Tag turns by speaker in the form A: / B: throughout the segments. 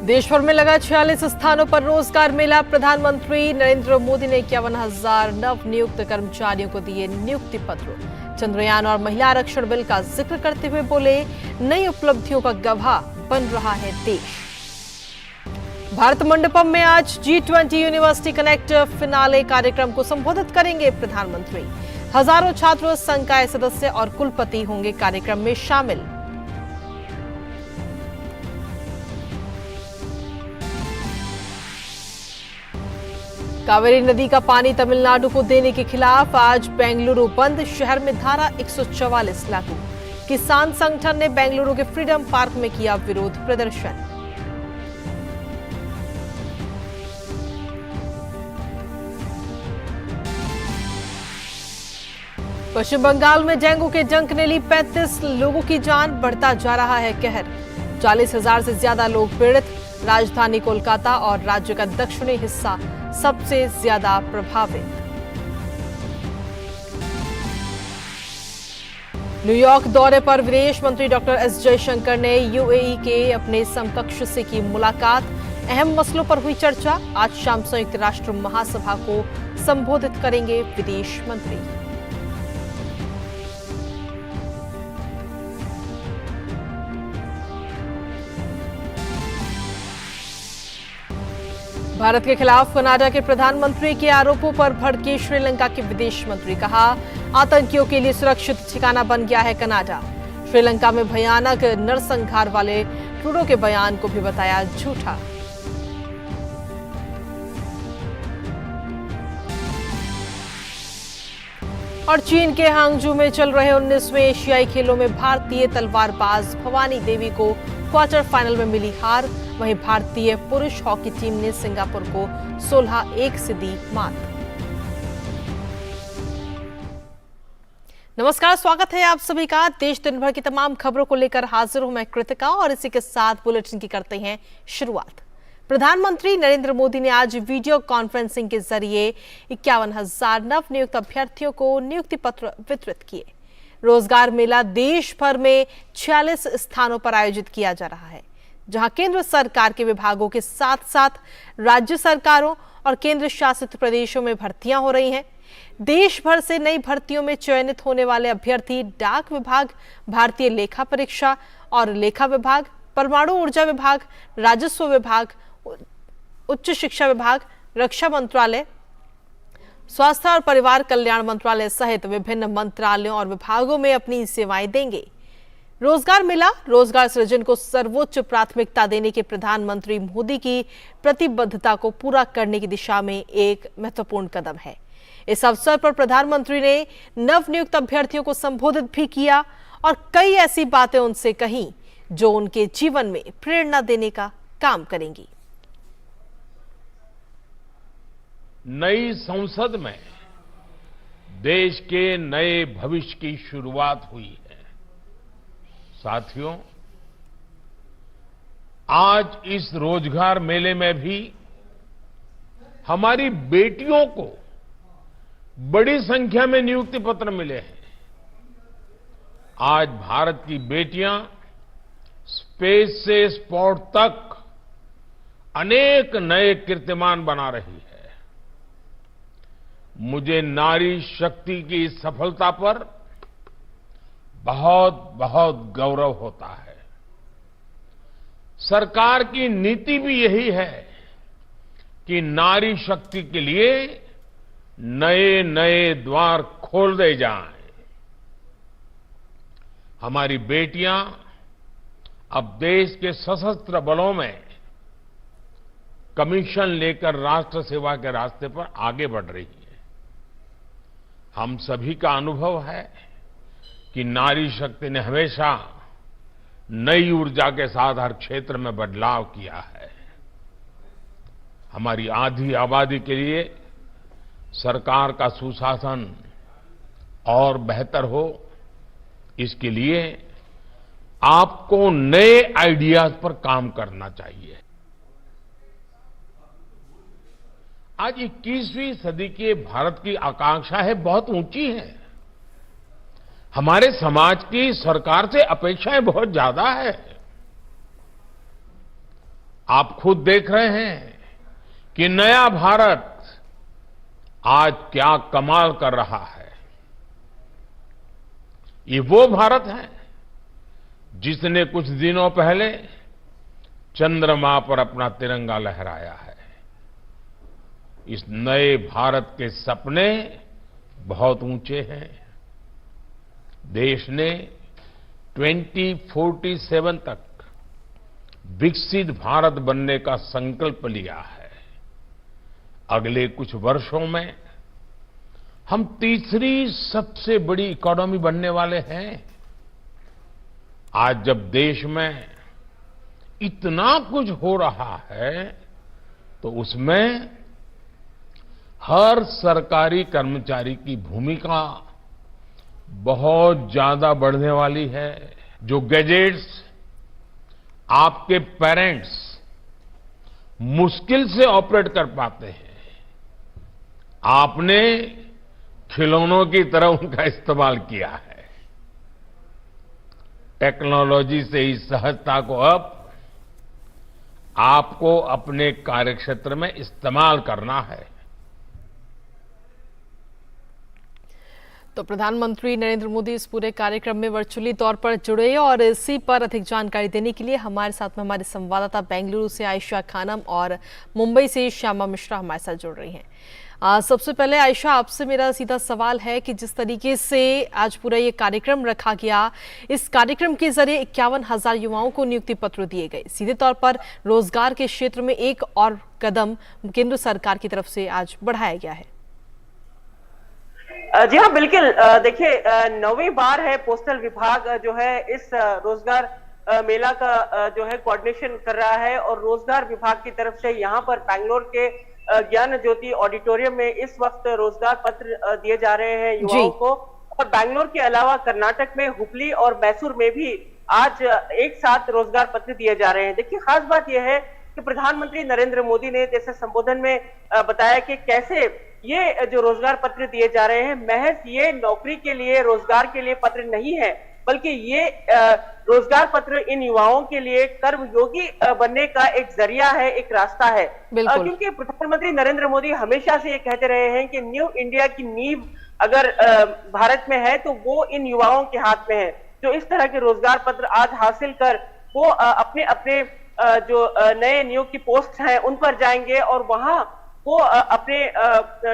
A: देश भर में लगा 46 स्थानों पर रोजगार मेला। प्रधानमंत्री नरेंद्र मोदी ने 51,000 नव नियुक्त कर्मचारियों को दिए नियुक्ति पत्र। चंद्रयान और महिला आरक्षण बिल का जिक्र करते हुए बोले, नई उपलब्धियों का गवाह बन रहा है देश। भारत मंडपम में आज G20 यूनिवर्सिटी कनेक्ट फिनाले कार्यक्रम को संबोधित करेंगे प्रधानमंत्री। हजारों छात्र संकाय सदस्य और कुलपति होंगे कार्यक्रम में शामिल। कावेरी नदी का पानी तमिलनाडु को देने के खिलाफ आज बेंगलुरु बंद। शहर में धारा 144 लागू। किसान संगठन ने बेंगलुरु के फ्रीडम पार्क में किया विरोध प्रदर्शन। पश्चिम बंगाल में डेंगू के डंक ने ली 35 लोगों की जान। बढ़ता जा रहा है कहर। 40,000 से ज्यादा लोग पीड़ित। राजधानी कोलकाता और राज्य का दक्षिणी हिस्सा सबसे ज्यादा प्रभावित। न्यूयॉर्क दौरे पर विदेश मंत्री डॉक्टर एस जयशंकर ने यूएई के अपने समकक्ष से की मुलाकात। अहम मसलों पर हुई चर्चा। आज शाम संयुक्त राष्ट्र महासभा को संबोधित करेंगे विदेश मंत्री। भारत के खिलाफ कनाडा के प्रधानमंत्री के आरोपों पर भड़के श्रीलंका के विदेश मंत्री। कहा, आतंकियों के लिए सुरक्षित ठिकाना बन गया है कनाडा। श्रीलंका में भयानक नरसंहार वाले ट्रूडो के बयान को भी बताया झूठा। और चीन के हांगजू में चल रहे 19वें एशियाई खेलों में भारतीय तलवारबाज भवानी देवी को क्वार्टर फाइनल में मिली हार। वहीं भारतीय पुरुष हॉकी टीम ने सिंगापुर को 16-1 से दी मात। नमस्कार, स्वागत है आप सभी का। देश दिन भर की तमाम खबरों को लेकर हाजिर हूं मैं कृतिका और इसी के साथ बुलेटिन की करते हैं शुरुआत। प्रधानमंत्री नरेंद्र मोदी ने आज वीडियो कॉन्फ्रेंसिंग के जरिए 51,000 नव नियुक्त अभ्यर्थियों को नियुक्ति पत्र वितरित किए। रोजगार मेला देश भर में 46 स्थानों पर आयोजित किया जा रहा है, जहां केंद्र सरकार के विभागों के साथ साथ राज्य सरकारों और केंद्र शासित प्रदेशों में भर्तियां हो रही हैं। देश भर से नई भर्तियों में चयनित होने वाले अभ्यर्थी डाक विभाग, भारतीय लेखा परीक्षा और लेखा विभाग, परमाणु ऊर्जा विभाग, राजस्व विभाग, उच्च शिक्षा विभाग, रक्षा मंत्रालय, स्वास्थ्य और परिवार कल्याण मंत्रालय सहित विभिन्न मंत्रालयों और विभागों में अपनी सेवाएं देंगे। रोजगार मेला रोजगार सृजन को सर्वोच्च प्राथमिकता देने के प्रधानमंत्री मोदी की प्रतिबद्धता को पूरा करने की दिशा में एक महत्वपूर्ण कदम है। इस अवसर पर प्रधानमंत्री ने नवनियुक्त अभ्यर्थियों को संबोधित भी किया और कई ऐसी बातें उनसे कहीं जो उनके जीवन में प्रेरणा देने का काम करेंगी।
B: नई संसद में देश के नए भविष्य की शुरुआत हुई है। साथियों, आज इस रोजगार मेले में भी हमारी बेटियों को बड़ी संख्या में नियुक्ति पत्र मिले हैं। आज भारत की बेटियां स्पेस से स्पोर्ट तक अनेक नए कीर्तिमान बना रही है। मुझे नारी शक्ति की इस सफलता पर बहुत बहुत गौरव होता है। सरकार की नीति भी यही है कि नारी शक्ति के लिए नए नए द्वार खोल दे जाएं। हमारी बेटियां अब देश के सशस्त्र बलों में कमीशन लेकर राष्ट्र सेवा के रास्ते पर आगे बढ़ रही है। हम सभी का अनुभव है कि नारी शक्ति ने हमेशा नई ऊर्जा के साथ हर क्षेत्र में बदलाव किया है। हमारी आधी आबादी के लिए सरकार का सुशासन और बेहतर हो, इसके लिए आपको नए आइडियाज पर काम करना चाहिए। आज 21वीं सदी के भारत की आकांक्षा है बहुत ऊंची है। हमारे समाज की सरकार से अपेक्षाएं बहुत ज्यादा है। आप खुद देख रहे हैं कि नया भारत आज क्या कमाल कर रहा है। ये वो भारत है जिसने कुछ दिनों पहले चंद्रमा पर अपना तिरंगा लहराया है। इस नए भारत के सपने बहुत ऊंचे हैं। देश ने 2047 तक विकसित भारत बनने का संकल्प लिया है। अगले कुछ वर्षों में हम तीसरी सबसे बड़ी इकोनॉमी बनने वाले हैं। आज जब देश में इतना कुछ हो रहा है तो उसमें हर सरकारी कर्मचारी की भूमिका बहुत ज्यादा बढ़ने वाली है। जो गैजेट्स आपके पेरेंट्स मुश्किल से ऑपरेट कर पाते हैं, आपने खिलौनों की तरह उनका इस्तेमाल किया है। टेक्नोलॉजी से इस सहजता को अब आपको अपने कार्यक्षेत्र में इस्तेमाल करना है।
A: तो प्रधानमंत्री नरेंद्र मोदी इस पूरे कार्यक्रम में वर्चुअली तौर पर जुड़े और इसी पर अधिक जानकारी देने के लिए हमारे साथ में हमारे संवाददाता बेंगलुरु से आयशा खानम और मुंबई से श्यामा मिश्रा हमारे साथ जुड़ रही हैं। सबसे पहले आयशा, आपसे मेरा सीधा सवाल है कि जिस तरीके से आज पूरा ये कार्यक्रम रखा गया, इस कार्यक्रम के जरिए 51,000 युवाओं को नियुक्ति पत्र दिए गए। सीधे तौर पर रोजगार के क्षेत्र में एक और कदम केंद्र सरकार की तरफ से आज बढ़ाया गया है।
C: जी हाँ, बिल्कुल। देखिए, 9वीं बार है पोस्टल विभाग जो है इस रोजगार मेला का जो है कोऑर्डिनेशन कर रहा है और रोजगार विभाग की तरफ से यहाँ पर बैंगलोर के ज्ञान ज्योति ऑडिटोरियम में इस वक्त रोजगार पत्र दिए जा रहे हैं युवाओं को। और बैंगलोर के अलावा कर्नाटक में हुबली और मैसूर में भी आज एक साथ रोजगार पत्र दिए जा रहे हैं। देखिए, खास बात यह है कि प्रधानमंत्री नरेंद्र मोदी ने जैसे संबोधन में बताया कि कैसे ये जो रोजगार पत्र दिए जा रहे हैं महज ये नौकरी के लिए, रोजगार के लिए पत्र नहीं है, बल्कि ये रोजगार पत्र इन युवाओं के लिए कर्मयोगी बनने का एक जरिया है, एक रास्ता है। क्योंकि प्रधानमंत्री नरेंद्र मोदी हमेशा से ये कहते रहे हैं कि न्यू इंडिया की नींव अगर भारत में है तो वो इन युवाओं के हाथ में है, जो इस तरह के रोजगार पत्र आज हासिल कर वो अपने अपने जो नए नियुक्ति पोस्ट हैं उन पर जाएंगे और वहां वो अपने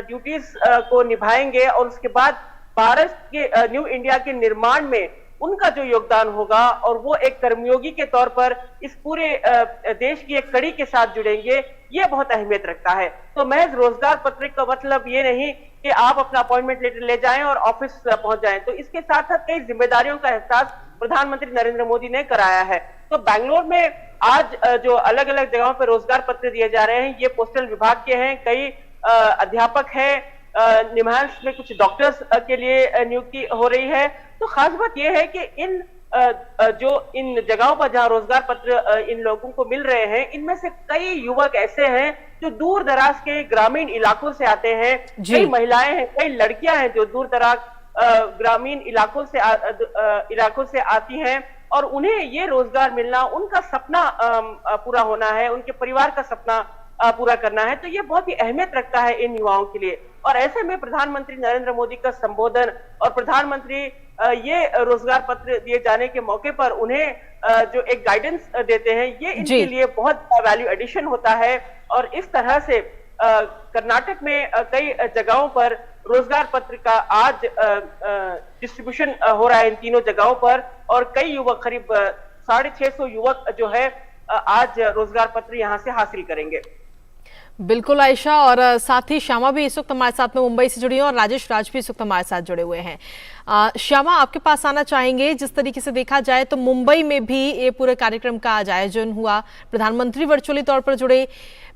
C: ड्यूटीज को निभाएंगे और उसके बाद भारत के न्यू इंडिया के निर्माण में उनका जो योगदान होगा और वो एक कर्मयोगी के तौर पर इस पूरे देश की एक कड़ी के साथ जुड़ेंगे, ये बहुत अहमियत रखता है। तो महज रोजगार पत्र का मतलब ये नहीं कि आप अपना अपॉइंटमेंट लेटर ले जाएं और ऑफिस पहुंच जाएं। तो इसके साथ साथ कई जिम्मेदारियों का एहसास प्रधानमंत्री नरेंद्र मोदी ने कराया है। तो बैंगलोर में आज जो अलग अलग जगहों पर रोजगार पत्र दिए जा रहे हैं ये पोस्टल विभाग के हैं। कई अध्यापक हैं, निमांस में कुछ डॉक्टर्स के लिए नियुक्ति हो रही है। तो खास बात यह है कि इन जगहों पर जहां रोजगार पत्र इन लोगों को मिल रहे हैं, इनमें से कई युवक ऐसे हैं जो दूर दराज के ग्रामीण इलाकों से आते हैं। कई महिलाएं हैं, कई लड़कियां हैं जो दूर दराज ग्रामीण इलाकों से आती हैं और उन्हें ये रोजगार मिलना, उनका सपना पूरा होना है, उनके परिवार का सपना पूरा करना है। तो ये बहुत ही अहमियत रखता है इन युवाओं के लिए। और ऐसे में प्रधानमंत्री नरेंद्र मोदी का संबोधन और प्रधानमंत्री ये रोजगार पत्र दिए जाने के मौके पर उन्हें जो एक गाइडेंस देते हैं, ये इनके लिए बहुत वैल्यू एडिशन होता है। और इस तरह से कर्नाटक में कई जगहों पर रोजगार पत्र का आज डिस्ट्रीब्यूशन हो रहा है इन तीनों जगहों पर और कई युवक, करीब 650 युवक जो है आज रोजगार पत्र यहां से हासिल करेंगे।
A: बिल्कुल आयशा, और साथ ही श्यामा भी इस वक्त हमारे साथ में मुंबई से जुड़ी हैं और राजेश राज भी इस वक्त हमारे साथ जुड़े हुए हैं। श्यामा, आपके पास आना चाहेंगे। जिस तरीके से देखा जाए तो मुंबई में भी ये पूरे कार्यक्रम का आज आयोजन हुआ, प्रधानमंत्री वर्चुअली तौर पर जुड़े।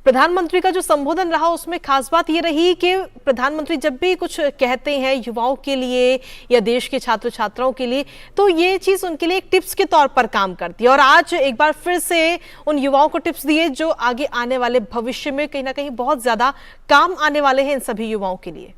A: प्रधानमंत्री का जो संबोधन रहा उसमें खास बात ये रही कि प्रधानमंत्री जब भी कुछ कहते हैं युवाओं के लिए या देश के छात्र छात्राओं के लिए, तो ये चीज उनके लिए एक टिप्स के तौर पर काम करती है। और आज एक बार फिर से उन युवाओं को टिप्स दिए जो आगे आने वाले भविष्य में कहीं ना कहीं बहुत ज्यादा काम आने वाले हैं इन सभी युवाओं के लिए।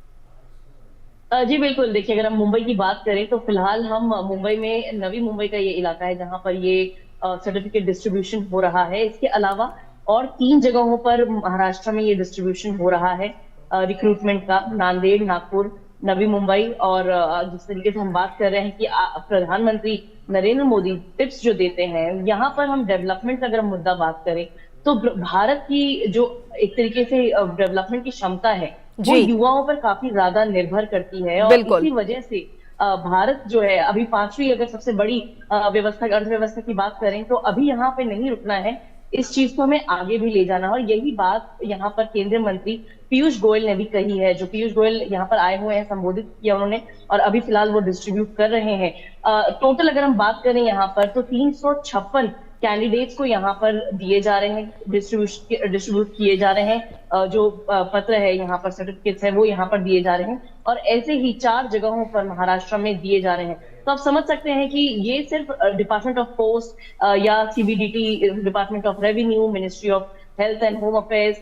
D: जी बिल्कुल। देखिए, अगर हम मुंबई की बात करें तो फिलहाल हम मुंबई में, नवी मुंबई का ये इलाका है जहां पर ये सर्टिफिकेट डिस्ट्रीब्यूशन हो रहा है। इसके अलावा और 3 जगहों पर महाराष्ट्र में ये डिस्ट्रीब्यूशन हो रहा है रिक्रूटमेंट का, नांदेड़, नागपुर, नवी मुंबई। और जिस तरीके से हम बात कर रहे हैं कि प्रधानमंत्री नरेंद्र मोदी टिप्स जो देते हैं, यहाँ पर हम डेवलपमेंट का अगर हम मुद्दा बात करें तो भारत की जो एक तरीके से डेवलपमेंट की क्षमता है वो युवाओं पर काफी ज्यादा निर्भर करती है। और इसी वजह से भारत जो है अभी 5वीं अगर सबसे बड़ी अर्थव्यवस्था की बात करें तो अभी यहाँ पे नहीं रुकना है, इस चीज को हमें आगे भी ले जाना है। और यही बात यहाँ पर केंद्रीय मंत्री पीयूष गोयल ने भी कही है। जो पीयूष गोयल यहाँ पर आए हुए हैं, संबोधित किया उन्होंने, और अभी फिलहाल वो डिस्ट्रीब्यूट कर रहे हैं। टोटल अगर हम बात करें यहाँ पर तो 356 कैंडिडेट्स को यहाँ पर दिए जा रहे हैं, डिस्ट्रीब्यूट किए जा रहे हैं। जो पत्र है यहाँ पर, सर्टिफिकेट्स है, वो यहाँ पर दिए जा रहे हैं और ऐसे ही 4 जगहों पर महाराष्ट्र में दिए जा रहे हैं। तो आप समझ सकते हैं कि ये सिर्फ डिपार्टमेंट ऑफ पोस्ट या CBDT, department of revenue, ministry of health and home affairs,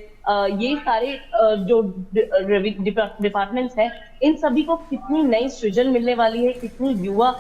D: ये सारे जो डिपार्टमेंट्स हैं, इन सभी को कितनी नई सृजन मिलने वाली है, कितनी युवा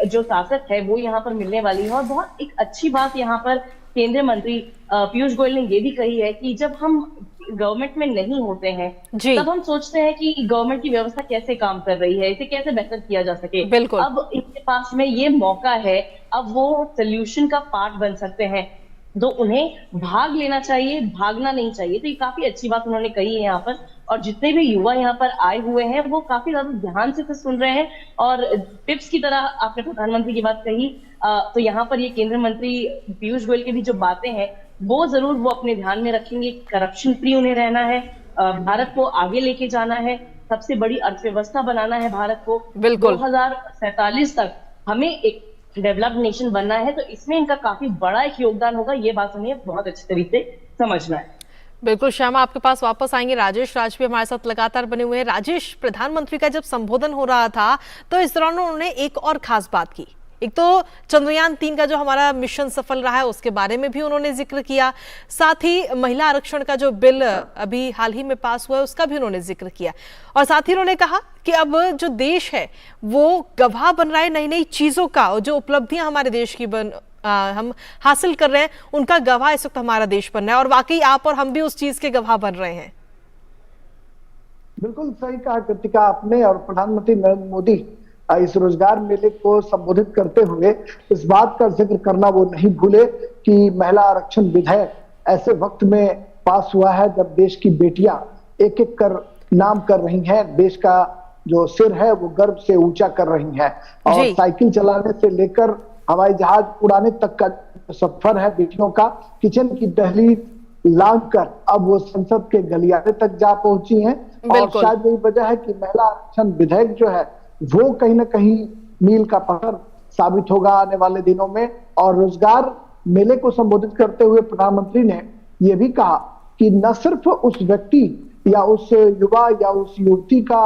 D: जो ताकत है वो यहाँ पर मिलने वाली है। और बहुत एक अच्छी बात यहाँ पर केंद्रीय मंत्री पीयूष गोयल ने ये भी कही है कि जब हम गवर्नमेंट में नहीं होते हैं तब हम सोचते हैं कि गवर्नमेंट की व्यवस्था कैसे काम कर रही है, इसे कैसे बेहतर किया जा सके। अब इनके पास में ये मौका है, अब वो सोल्यूशन का पार्ट बन सकते हैं, तो उन्हें भाग लेना चाहिए, भागना नहीं चाहिए। तो ये काफी अच्छी बात उन्होंने कही है यहाँ पर। और जितने भी युवा यहाँ पर आए हुए हैं वो काफी ज्यादा ध्यान से सुन रहे हैं। और टिप्स की तरह आपने प्रधानमंत्री की बात कही, तो यहाँ पर ये केंद्रीय मंत्री पीयूष गोयल की भी जो बातें हैं वो जरूर वो अपने ध्यान में रखेंगे। करप्शन फ्री उन्हें रहना है, भारत को आगे लेके जाना है, सबसे बड़ी अर्थव्यवस्था बनाना है भारत को। 2047 तक हमें एक डेवलप्ड नेशन बनना है, तो इसमें इनका काफी बड़ा एक योगदान होगा। ये बात हमें बहुत अच्छे तरीके से समझना है।
A: बिल्कुल श्यामा, आपके पास वापस आएंगे। राजेश राज भी हमारे साथ लगातार बने हुए हैं। राजेश, प्रधानमंत्री का जब संबोधन हो रहा था तो इस दौरान उन्होंने एक और खास बात की। एक तो चंद्रयान 3 का जो हमारा मिशन सफल रहा है उसके बारे में भी उन्होंने जिक्र किया, साथ ही महिला आरक्षण का जो बिल अभी हाल ही में पास हुआ है उसका भी उन्होंने जिक्र किया। और साथ ही उन्होंने कहा कि अब जो देश है वो गवाह बन रहा है नई नई चीजों का, और जो उपलब्धियां हमारे देश की हम हासिल कर रहे हैं उनका गवाह इस वक्त हमारा देश बन रहा है। और वाकई आप और हम भी उस चीज के गवाह बन रहे हैं।
E: बिल्कुल सही कहा कृतिका आपने। और प्रधानमंत्री नरेंद्र मोदी इस रोजगार मेले को संबोधित करते हुए इस बात का जिक्र करना वो नहीं भूले कि महिला आरक्षण विधेयक ऐसे वक्त में पास हुआ है जब देश की बेटियां एक एक कर नाम कर रही हैं, देश का जो सिर है वो गर्व से ऊंचा कर रही हैं। और साइकिल चलाने से लेकर हवाई जहाज उड़ाने तक का सफर है बेटियों का, किचन की दहलीज लांघ कर अब वो संसद के गलियारे तक जा पहुंची हैं। और शायद यही वजह है कि महिला आरक्षण विधेयक जो है वो कहीं ना कहीं मील का पत्थर साबित होगा आने वाले दिनों में। और रोजगार मेले को संबोधित करते हुए प्रधानमंत्री ने यह भी कहा कि न सिर्फ उस व्यक्ति या उस युवा या उस युवती का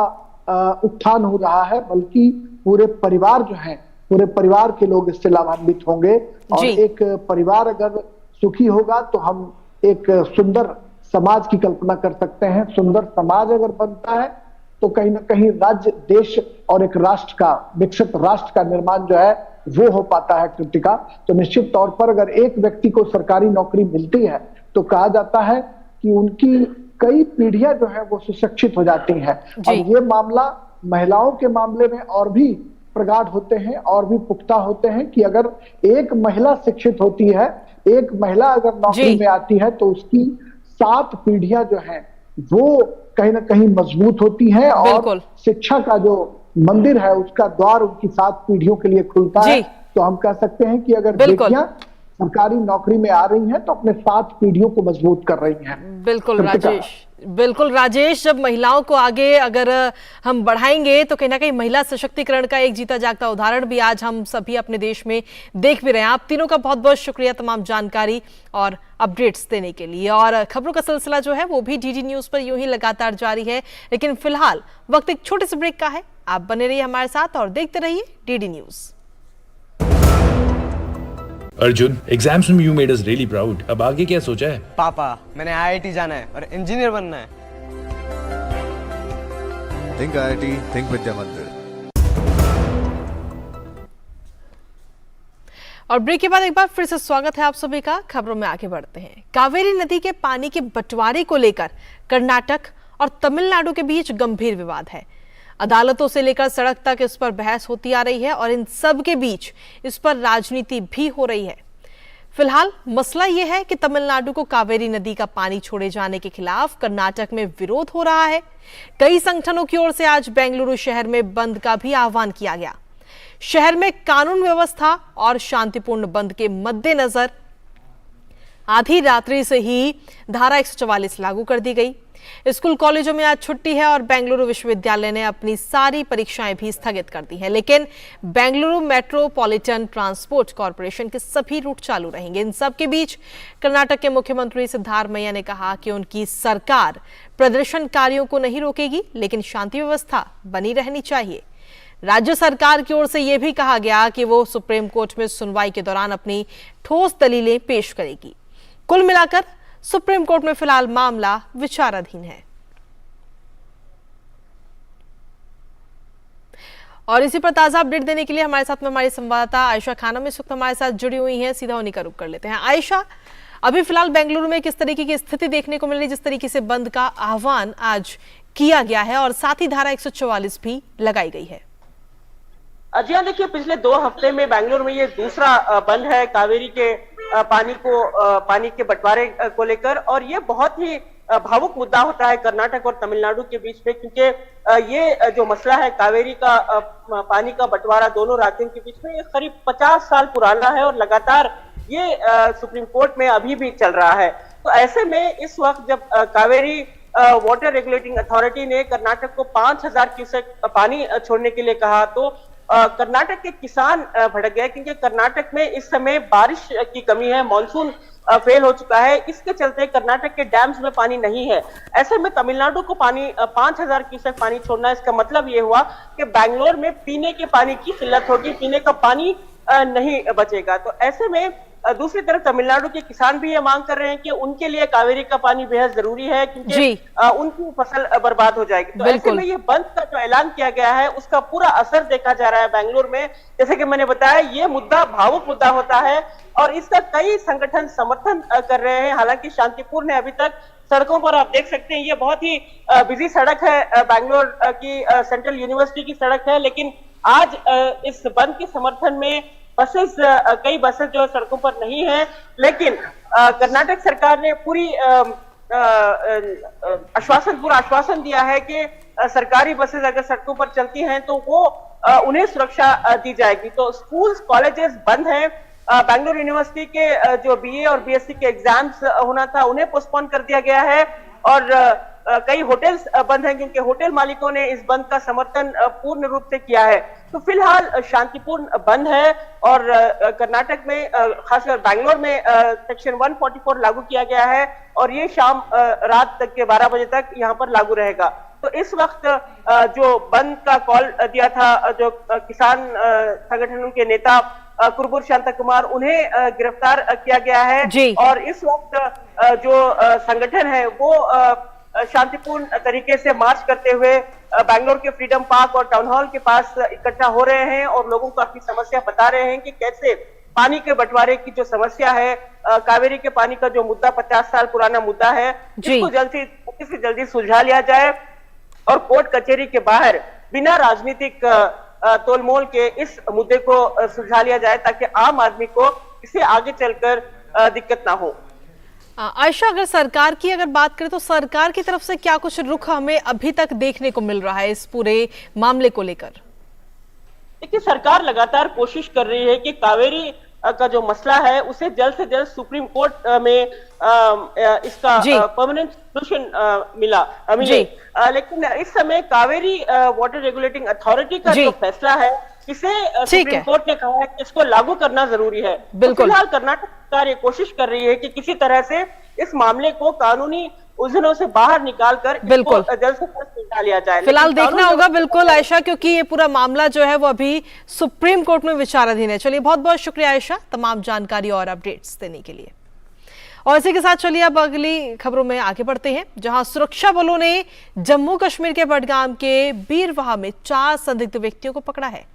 E: उत्थान हो रहा है, बल्कि पूरे परिवार जो है, पूरे परिवार के लोग इससे लाभान्वित होंगे। और एक परिवार अगर सुखी होगा तो हम एक सुंदर समाज की कल्पना कर सकते हैं। सुंदर समाज अगर बनता है तो कहीं ना कहीं राज्य, देश और एक राष्ट्र का, विकसित राष्ट्र का निर्माण जो है वो हो पाता है कृतिका। तो निश्चित तौर पर अगर एक व्यक्ति को सरकारी नौकरी मिलती है तो कहा जाता है कि उनकी कई पीढ़ियां जो है वो सुशिक्षित हो जाती हैं। और ये मामला महिलाओं के मामले में और भी प्रगाढ़ होते हैं और भी पुख्ता होते हैं कि अगर एक महिला शिक्षित होती है, एक महिला अगर नौकरी में आती है तो उसकी 7 पीढ़ियां जो हैं वो कहीं ना कहीं मजबूत होती हैं। और शिक्षा का जो मंदिर है उसका द्वार उनकी 7 पीढ़ियों के लिए खुलता है। तो हम कह सकते हैं कि अगर बेटियां सरकारी नौकरी में आ रही हैं तो अपने 7 पीढ़ियों को मजबूत कर रही हैं।
A: बिल्कुल राजेश, जब महिलाओं को आगे अगर हम बढ़ाएंगे तो कहीं ना कहीं महिला सशक्तिकरण का एक जीता जागता उदाहरण भी आज हम सभी अपने देश में देख भी रहे हैं। आप तीनों का बहुत बहुत शुक्रिया तमाम जानकारी और अपडेट्स देने के लिए। और खबरों का सिलसिला जो है वो भी डीडी न्यूज पर यूं ही लगातार जारी है, लेकिन फिलहाल वक्त एक छोटे से ब्रेक का है। आप बने रहिए हमारे साथ और देखते रहिए डीडी न्यूज।
F: अर्जुन, एग्जाम्स में you made us really proud. अब आगे क्या सोचा है?
G: पापा, मैंने आईआईटी जाना है और इंजीनियर बनना है।
H: थिंक आईआईटी, थिंक विद्या मंदिर।
A: और ब्रेक के बाद एक बार फिर से स्वागत है आप सभी का। खबरों में आगे बढ़ते हैं। कावेरी नदी के पानी के बंटवारे को लेकर कर्नाटक और तमिलनाडु के बीच गंभीर विवाद है। अदालतों से लेकर सड़क तक इस पर बहस होती आ रही है और इन सब के बीच इस पर राजनीति भी हो रही है। फिलहाल मसला यह है कि तमिलनाडु को कावेरी नदी का पानी छोड़े जाने के खिलाफ कर्नाटक में विरोध हो रहा है। कई संगठनों की ओर से आज बेंगलुरु शहर में बंद का भी आह्वान किया गया। शहर में कानून व्यवस्था और शांतिपूर्ण बंद के मद्देनजर आधी रात्रि से ही धारा 144 लागू कर दी गई। स्कूल कॉलेजों में आज छुट्टी है और बेंगलुरु विश्वविद्यालय ने अपनी सारी परीक्षाएं भी स्थगित कर दी हैं, लेकिन बेंगलुरु मेट्रोपॉलिटन ट्रांसपोर्ट कॉरपोरेशन के सभी रूट चालू रहेंगे। इन सब के बीच कर्नाटक के मुख्यमंत्री सिद्धारमैया ने कहा कि उनकी सरकार प्रदर्शनकारियों को नहीं रोकेगी, लेकिन शांति व्यवस्था बनी रहनी चाहिए। राज्य सरकार की ओर से यह भी कहा गया कि वो सुप्रीम कोर्ट में सुनवाई के दौरान अपनी ठोस दलीलें पेश करेगी। कुल मिलाकर सुप्रीम कोर्ट में फिलहाल मामला विचाराधीन है। और इसी पर ताजा अपडेट देने के लिए हमारे साथ में हमारी संवाददाता आयशा खानम इस वक्त हमारे साथ जुड़ी हुई हैं। सीधा उन्हीं का रुख कर लेते हैं। आयशा, अभी फिलहाल बेंगलुरु में किस तरीके की स्थिति देखने को मिल रही, जिस तरीके से बंद का आह्वान आज किया गया है और साथ ही धारा 144 भी लगाई गई है?
C: जी हाँ, देखिए पिछले 2 हफ्ते में बेंगलुरु में ये दूसरा बंद है कावेरी के पानी के बंटवारे को लेकर, और ये बहुत ही भावुक मुद्दा होता है कर्नाटक और तमिलनाडु के बीच में, क्योंकि ये जो मसला है कावेरी का पानी का बंटवारा दोनों राज्यों के बीच में, ये करीब 50 साल पुराना है और लगातार ये सुप्रीम कोर्ट में अभी भी चल रहा है। तो ऐसे में इस वक्त जब कावेरी वाटर रेगुलेटिंग अथॉरिटी ने कर्नाटक को 5000 क्यूसेक पानी छोड़ने के लिए कहा, तो कर्नाटक के किसान भड़क गए, क्योंकि कर्नाटक में इस समय बारिश की कमी है, मानसून फेल हो चुका है। इसके चलते कर्नाटक के डैम्स में पानी नहीं है। ऐसे में तमिलनाडु को 5000 क्यूसेक पानी छोड़ना, इसका मतलब ये हुआ कि बेंगलोर में पीने के पानी की किल्लत होगी, पीने का पानी नहीं बचेगा। तो ऐसे में दूसरी तरफ तमिलनाडु के किसान भी ये मांग कर रहे हैं कि उनके लिए कावेरी का पानी बेहद जरूरी है, क्योंकि उनकी फसल बर्बाद हो जाएगी। तो ऐसे में ये बंद का जो ऐलान किया गया है उसका पूरा असर देखा जा रहा है बेंगलुरु में। जैसे कि मैंने बताया, ये मुद्दा भावुक मुद्दा होता है और इसका कई संगठन समर्थन कर रहे हैं। हालांकि शांतिपूर्ण है अभी तक। सड़कों पर आप देख सकते हैं, ये बहुत ही बिजी सड़क है, बेंगलोर की सेंट्रल यूनिवर्सिटी की सड़क है, लेकिन आज इस बंद के समर्थन में कई बसेस जो सड़कों पर नहीं है, लेकिन कर्नाटक सरकार ने पूरा आश्वासन दिया है कि सरकारी बसेस अगर सड़कों पर चलती हैं तो वो उन्हें सुरक्षा दी जाएगी। तो स्कूल्स कॉलेजेस बंद हैं। बेंगलुरु यूनिवर्सिटी के जो बीए और बीएससी के एग्जाम्स होना था उन्हें पोस्टपोन कर दिया गया है, और कई होटल्स बंद हैं, क्योंकि होटल मालिकों ने इस बंद का समर्थन पूर्ण रूप से किया है। तो फिलहाल शांतिपूर्ण बंद है और कर्नाटक में खासकर बेंगलोर में सेक्शन 144 लागू किया गया है और ये शाम रात तक के 12 बजे तक यहाँ पर लागू रहेगा। तो इस वक्त जो बंद का कॉल दिया था जो किसान संगठनों के नेता कुरबुर शांता कुमार, उन्हें गिरफ्तार किया गया है और इस वक्त जो संगठन है वो शांतिपूर्ण तरीके से मार्च करते हुए बेंगलोर के फ्रीडम पार्क और टाउन हॉल के पास इकट्ठा हो रहे हैं और लोगों को अपनी समस्या बता रहे हैं कि कैसे पानी के बंटवारे की जो समस्या है, कावेरी के पानी का जो मुद्दा 50 साल पुराना मुद्दा है, इसको जल्दी से जल्दी सुलझा लिया जाए और कोर्ट कचहरी के बाहर बिना राजनीतिक तोलमोल के इस मुद्दे को सुलझा लिया जाए, ताकि आम आदमी को इससे आगे चलकर दिक्कत ना हो।
A: आयशा, अगर सरकार की बात करें तो सरकार की तरफ से क्या कुछ रुख हमें अभी तक देखने को मिल रहा है इस पूरे मामले को लेकर?
C: देखिए, सरकार लगातार कोशिश कर रही है कि कावेरी का जो मसला है उसे जल्द से जल्द सुप्रीम कोर्ट में इसका परमानेंट सोल्यूशन मिले। लेकिन इस समय कावेरी वाटर रेगुलेटिंग अथॉरिटी का जो फैसला है इसे सुप्रीम कोर्ट ने कहा है कि इसको लागू करना जरूरी है। फिलहाल कर्नाटक सरकार ये कोशिश कर रही है कि किसी तरह से इस मामले को कानूनी उलझनों से बाहर निकालकर जल्द से जल्द सुलझा लिया जाए।
A: फिलहाल देखना होगा बिल्कुल आयशा, क्योंकि ये पूरा मामला जो है वो अभी सुप्रीम कोर्ट में विचाराधीन है। चलिए, बहुत बहुत शुक्रिया आयशा तमाम जानकारी और अपडेट्स देने के लिए। और इसी के साथ चलिए अब अगली खबरों में आगे बढ़ते हैं, जहां सुरक्षा बलों ने जम्मू कश्मीर के बडगाम के बीरवाह में 4 संदिग्ध व्यक्तियों को पकड़ा है।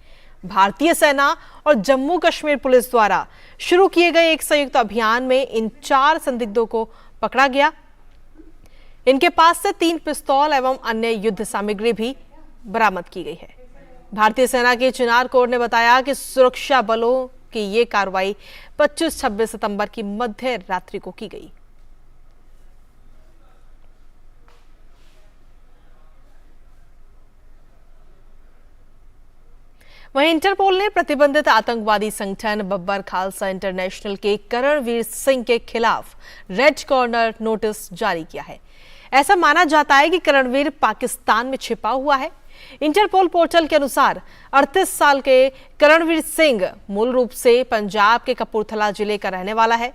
A: भारतीय सेना और जम्मू कश्मीर पुलिस द्वारा शुरू किए गए एक संयुक्त अभियान में इन 4 संदिग्धों को पकड़ा गया। इनके पास से 3 पिस्तौल एवं अन्य युद्ध सामग्री भी बरामद की गई है। भारतीय सेना के चिनार कोर ने बताया कि सुरक्षा बलों की ये कार्रवाई 25-26 सितंबर की मध्य रात्रि को की गई। वहीं इंटरपोल ने प्रतिबंधित आतंकवादी संगठन बब्बर खालसा इंटरनेशनल के करणवीर सिंह के खिलाफ रेड कॉर्नर नोटिस जारी किया है। ऐसा माना जाता है कि करणवीर पाकिस्तान में छिपा हुआ है। इंटरपोल पोर्टल के अनुसार 38 साल के करणवीर सिंह मूल रूप से पंजाब के कपूरथला जिले का रहने वाला है।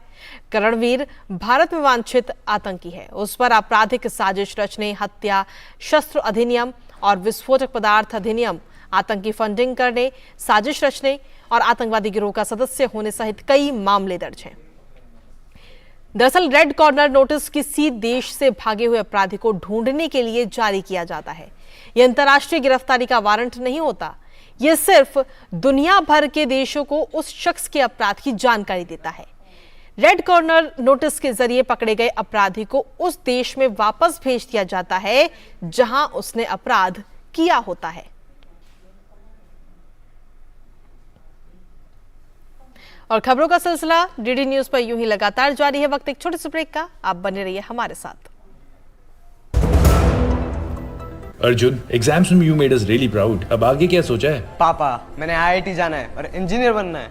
A: करणवीर भारत में वांछित आतंकी है। उस पर आपराधिक साजिश रचने, हत्या, शस्त्र अधिनियम और विस्फोटक पदार्थ अधिनियम, आतंकी फंडिंग करने, साजिश रचने और आतंकवादी गिरोह का सदस्य होने सहित कई मामले दर्ज हैं। दरअसल रेड कॉर्नर नोटिस किसी देश से भागे हुए अपराधी को ढूंढने के लिए जारी किया जाता है। यह अंतर्राष्ट्रीय गिरफ्तारी का वारंट नहीं होता। यह सिर्फ दुनिया भर के देशों को उस शख्स के अपराध की जानकारी देता है। रेड कॉर्नर नोटिस के जरिए पकड़े गए अपराधी को उस देश में वापस भेज दिया जाता है जहां उसने अपराध किया होता है। और खबरों का सिलसिला डीडी न्यूज पर यूं ही लगातार जारी है। वक्त एक छोटे से ब्रेक का, आप बने रहिए हमारे साथ।
F: अर्जुन, एग्जाम्स में you made us really proud. अब आगे क्या सोचा है?
G: पापा, मैंने IIT जाना है और इंजीनियर बनना है।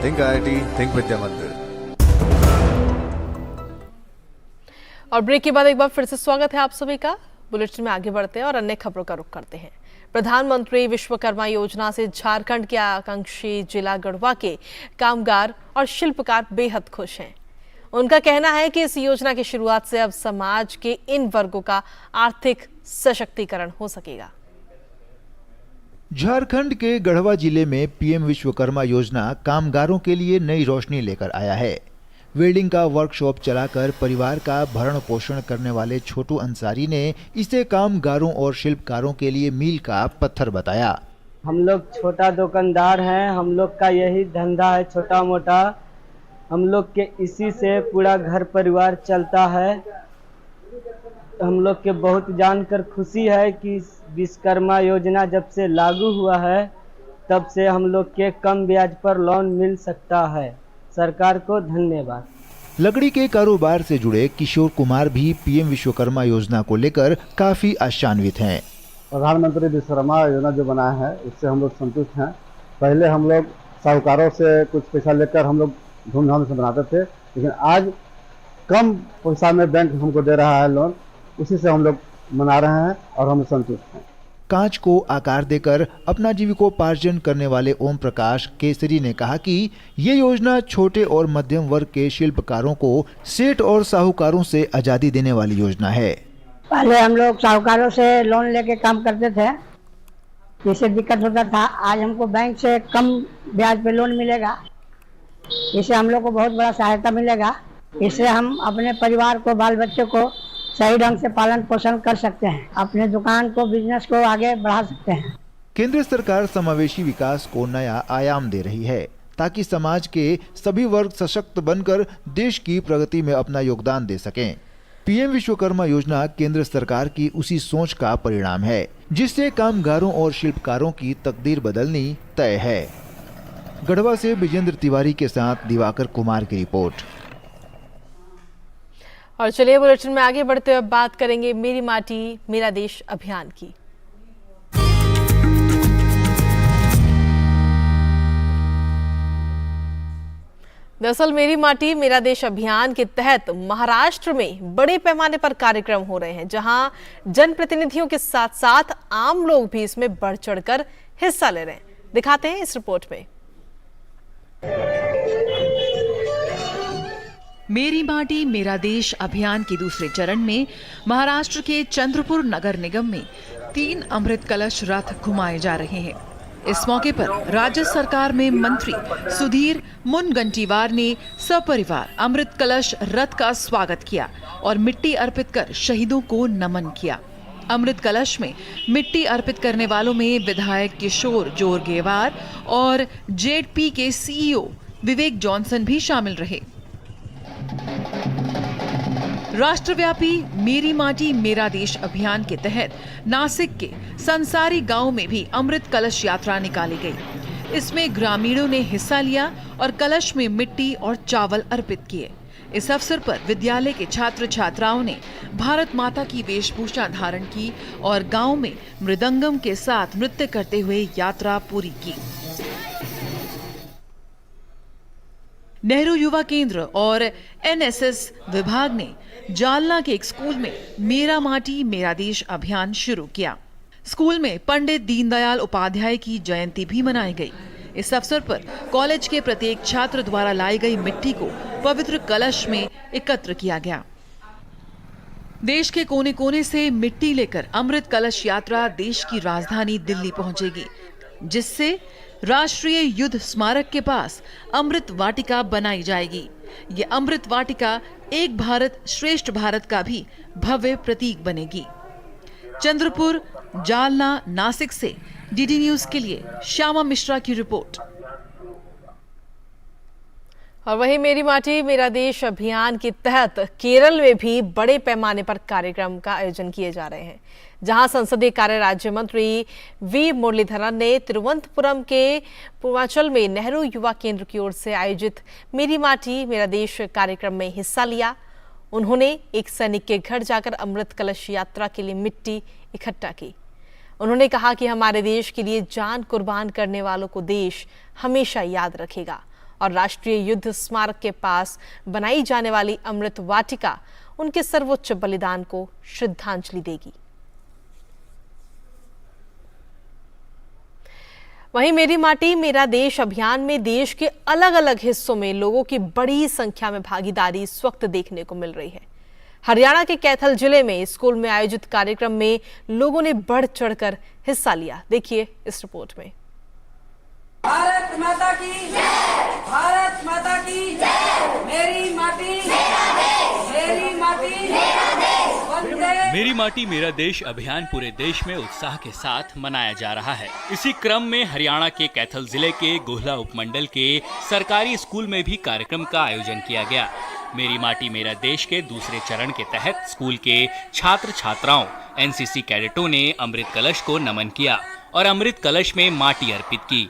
H: थिंक IIT, थिंक विद्या मंदिर।
A: और ब्रेक के बाद एक बार फिर से स्वागत है आप सभी का। बुलेटिन में आगे बढ़ते हैं और अन्य खबरों का रुख करते हैं। प्रधानमंत्री विश्वकर्मा योजना से झारखंड के आकांक्षी जिला गढ़वा के कामगार और शिल्पकार बेहद खुश हैं। उनका कहना है कि इस योजना की शुरुआत से अब समाज के इन वर्गों का आर्थिक सशक्तिकरण हो सकेगा।
I: झारखंड के गढ़वा जिले में पीएम विश्वकर्मा योजना कामगारों के लिए नई रोशनी लेकर आया है। वेल्डिंग का वर्कशॉप चलाकर परिवार का भरण पोषण करने वाले छोटू अंसारी ने इसे कामगारों और शिल्पकारों के लिए मील का पत्थर बताया।
J: हम लोग छोटा दुकानदार हैं, हम लोग का यही धंधा है छोटा मोटा। हम लोग के इसी से पूरा घर परिवार चलता है। हम लोग के बहुत जानकर खुशी है कि विश्वकर्मा योजना जब से लागू हुआ है तब से हम लोग के कम ब्याज पर लोन मिल सकता है। सरकार को धन्यवाद।
I: लकड़ी के कारोबार से जुड़े किशोर कुमार भी पीएम विश्वकर्मा योजना को लेकर काफी आशान्वित हैं।
K: प्रधानमंत्री विश्वकर्मा योजना जो बनाया है उससे हम लोग संतुष्ट हैं। पहले हम लोग साहूकारों से कुछ पैसा लेकर हम लोग धूमधाम से बनाते थे, लेकिन आज कम पैसा में बैंक हमको दे रहा है लोन, उसी से हम लोग मना रहे हैं और हम संतुष्ट हैं।
I: कांच को आकार देकर अपना जीविकोपार्जन करने वाले ओम प्रकाश केसरी ने कहा कि ये योजना छोटे और मध्यम वर्ग के शिल्पकारों को सेठ और साहूकारों से आजादी देने वाली योजना है।
L: पहले हम लोग साहूकारों से लोन लेके काम करते थे, जिससे दिक्कत होता था। आज हमको बैंक से कम ब्याज पे लोन मिलेगा, इससे हम लोग को बहुत बड़ा सहायता मिलेगा। इससे हम अपने परिवार को, बाल बच्चों को सही ढंग से पालन पोषण कर सकते हैं, अपने दुकान को, बिजनेस को आगे बढ़ा सकते हैं।
I: केंद्र सरकार समावेशी विकास को नया आयाम दे रही है ताकि समाज के सभी वर्ग सशक्त बनकर देश की प्रगति में अपना योगदान दे सकें। पीएम विश्वकर्मा योजना केंद्र सरकार की उसी सोच का परिणाम है जिससे कामगारों और शिल्पकारों की तकदीर बदलनी तय है। गढ़वा से विजेंद्र तिवारी के साथ दिवाकर कुमार की रिपोर्ट।
A: और चलिए बुलेटिन में आगे बढ़ते हुए बात करेंगे मेरी माटी मेरा देश अभियान की। दरअसल मेरी माटी मेरा देश अभियान के तहत महाराष्ट्र में बड़े पैमाने पर कार्यक्रम हो रहे हैं, जहां जनप्रतिनिधियों के साथ साथ आम लोग भी इसमें बढ़ चढ़कर हिस्सा ले रहे हैं। दिखाते हैं इस रिपोर्ट में।
M: मेरी माटी मेरा देश अभियान के दूसरे चरण में महाराष्ट्र के चंद्रपुर नगर निगम में 3 अमृत कलश रथ घुमाए जा रहे हैं। इस मौके पर राज्य सरकार में मंत्री सुधीर मुनगंटीवार ने सपरिवार अमृत कलश रथ का स्वागत किया और मिट्टी अर्पित कर शहीदों को नमन किया। अमृत कलश में मिट्टी अर्पित करने वालों में विधायक किशोर जोरगेवार और जेडपी के सीईओ विवेक जॉनसन भी शामिल रहे। राष्ट्रव्यापी मेरी माटी मेरा देश अभियान के तहत नासिक के संसारी गांव में भी अमृत कलश यात्रा निकाली गई। इसमें ग्रामीणों ने हिस्सा लिया और कलश में मिट्टी और चावल अर्पित किए। इस अवसर पर विद्यालय के छात्र छात्राओं ने भारत माता की वेशभूषा धारण की और गांव में मृदंगम के साथ नृत्य करते हुए यात्रा पूरी की। नेहरू युवा केंद्र और एनएसएस विभाग ने जालना के एक स्कूल में मेरा माटी मेरा देश अभियान शुरू किया। स्कूल में पंडित दीनदयाल उपाध्याय की जयंती भी मनाई गई। इस अवसर पर कॉलेज के प्रत्येक छात्र द्वारा लाई गई मिट्टी को पवित्र कलश में एकत्र किया गया। देश के कोने कोने से मिट्टी लेकर अमृत कलश यात्रा देश की राजधानी दिल्ली पहुंचेगी, जिससे राष्ट्रीय युद्ध स्मारक के पास अमृत वाटिका बनाई जाएगी। ये अमृत वाटिका एक भारत श्रेष्ठ भारत का भी भव्य प्रतीक बनेगी। चंद्रपुर, जालना, नासिक से डीडी न्यूज के लिए श्यामा मिश्रा की रिपोर्ट।
A: और वहीं मेरी माटी मेरा देश अभियान के तहत केरल में भी बड़े पैमाने पर कार्यक्रम का आयोजन किए जा रहे हैं, जहां संसदीय कार्य राज्य मंत्री वी मुरलीधरन ने तिरुवनंतपुरम के पूर्वांचल में नेहरू युवा केंद्र की ओर से आयोजित मेरी माटी मेरा देश कार्यक्रम में हिस्सा लिया। उन्होंने एक सैनिक के घर जाकर अमृत कलश यात्रा के लिए मिट्टी इकट्ठा की। उन्होंने कहा कि हमारे देश के लिए जान कुर्बान करने वालों को देश हमेशा याद रखेगा और राष्ट्रीय युद्ध स्मारक के पास बनाई जाने वाली अमृत वाटिका उनके सर्वोच्च बलिदान को श्रद्धांजलि देगी। वहीं मेरी माटी मेरा देश अभियान में देश के अलग अलग हिस्सों में लोगों की बड़ी संख्या में भागीदारी इस वक्त देखने को मिल रही है। हरियाणा के कैथल जिले में स्कूल में आयोजित कार्यक्रम में लोगों ने बढ़ चढ़कर हिस्सा लिया। देखिए इस रिपोर्ट में।
N: भारत माता की जय, भारत माता की जय, मेरी माटी मेरा देश, मेरी माटी मेरा देश, वंदे।
O: मेरी माटी मेरा देश अभियान पूरे देश में उत्साह के साथ मनाया जा रहा है। इसी क्रम में हरियाणा के कैथल जिले के गोहला उपमंडल के सरकारी स्कूल में भी कार्यक्रम का आयोजन किया गया। मेरी माटी मेरा देश के दूसरे चरण के तहत स्कूल के छात्र छात्राओं, एनसीसी कैडेटों ने अमृत कलश को नमन किया और अमृत कलश में माटी अर्पित की।